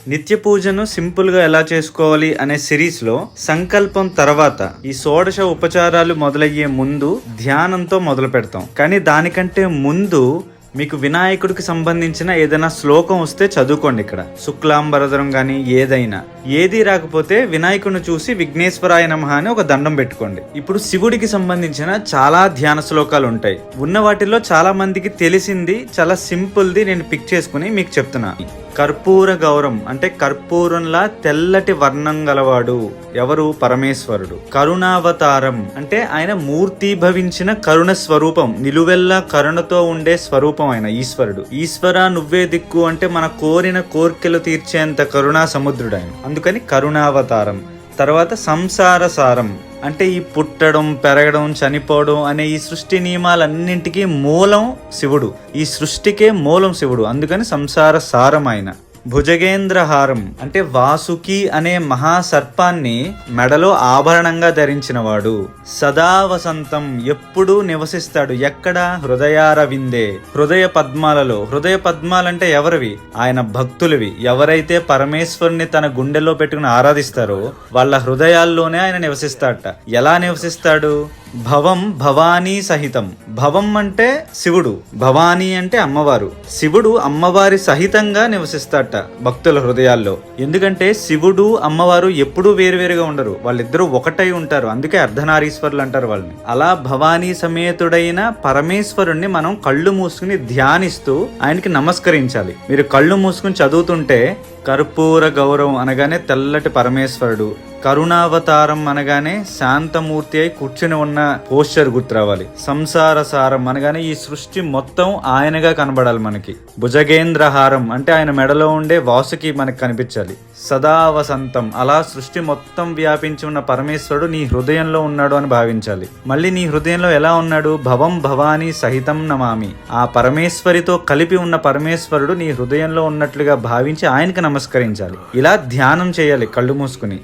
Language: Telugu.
నిత్య పూజను సింపుల్ గా ఎలా చేసుకోవాలి అనే సిరీస్ లో సంకల్పం తర్వాత ఈ షోడశ ఉపచారాలు మొదలయ్యే ముందు ధ్యానంతో మొదలు పెడతాం. కానీ దానికంటే ముందు మీకు వినాయకుడికి సంబంధించిన ఏదైనా శ్లోకం వస్తే చదువుకోండి. ఇక్కడ శుక్లాంబరధరం కానీ ఏది రాకపోతే వినాయకుడిని చూసి విఘ్నేశ్వరాయ నమః అని ఒక దండం పెట్టుకోండి. ఇప్పుడు శివుడికి సంబంధించిన చాలా ధ్యాన శ్లోకాలు ఉంటాయి. ఉన్న వాటిలో చాలా మందికి తెలిసింది చాలా సింపుల్ది నేను పిక్ చేసుకుని మీకు చెప్తున్నా. కర్పూర గౌరం అంటే కర్పూరంలా తెల్లటి వర్ణం గలవాడు ఎవరు? పరమేశ్వరుడు. కరుణావతారం అంటే ఆయన మూర్తిభవించిన కరుణ స్వరూపం, నిలువెల్లా కరుణతో ఉండే స్వరూపం ఆయన ఈశ్వరుడు. ఈశ్వర నువ్వే దిక్కు అంటే మన కోరిన కోర్కెలు తీర్చేంత కరుణా సముద్రుడు ఆయన, అందుకని కరుణావతారం. తర్వాత సంసార సారం అంటే ఈ పుట్టడం, పెరగడం, చనిపోవడం అనే ఈ సృష్టి నియమాలన్నింటికీ మూలం శివుడు. ఈ సృష్టికే మూలం శివుడు, అందుకని సంసార సారం ఆయన. భుజగేంద్రహారం అంటే వాసుకి అనే మహాసర్పాన్ని మెడలో ఆభరణంగా ధరించినవాడు. సదా వసంతం ఎప్పుడూ నివసిస్తాడు. ఎక్కడ? హృదయారవిందే, హృదయ పద్మాలలో. హృదయ పద్మాలంటే ఎవరివి? ఆయన భక్తులవి. ఎవరైతే పరమేశ్వరుని తన గుండెల్లో పెట్టుకుని ఆరాధిస్తారో వాళ్ళ హృదయాల్లోనే ఆయన నివసిస్తాడట. ఎలా నివసిస్తాడు? భవం భవానీ సహితం. భవం అంటే శివుడు, భవానీ అంటే అమ్మవారు. శివుడు అమ్మవారి సహితంగా నివసిస్తాడట భక్తుల హృదయాల్లో. ఎందుకంటే శివుడు అమ్మవారు ఎప్పుడూ వేరువేరుగా ఉండరు, వాళ్ళిద్దరూ ఒకటై ఉంటారు. అందుకే అర్ధనారీశ్వరులు అంటారు వాళ్ళని. అలా భవానీ సమేతుడైన పరమేశ్వరుణ్ణి మనం కళ్ళు మూసుకుని ధ్యానిస్తూ ఆయనకి నమస్కరించాలి. మీరు కళ్ళు మూసుకుని చదువుతుంటే కర్పూర గౌరవం అనగానే తెల్లటి పరమేశ్వరుడు, కరుణావతారం అనగానే శాంతమూర్తి అయి కూర్చుని ఉన్న పోస్చర్ గుర్తు రావాలి. సంసార సారం అనగానే ఈ సృష్టి మొత్తం ఆయనగా కనబడాలి మనకి. భుజగేంద్రహారం అంటే ఆయన మెడలో ఉండే వాసుకి మనకి కనిపించాలి. సదా వసంతం అలా సృష్టి మొత్తం వ్యాపించి ఉన్న పరమేశ్వరుడు నీ హృదయంలో ఉన్నాడు అని భావించాలి. మళ్ళీ నీ హృదయంలో ఎలా ఉన్నాడు? భవం భవానీ సహితం నమామి. ఆ పరమేశ్వరితో కలిపి ఉన్న పరమేశ్వరుడు నీ హృదయంలో ఉన్నట్లుగా భావించి ఆయనకి నమస్కరించాలి. ఇలా ధ్యానం చేయాలి కళ్ళు మూసుకుని.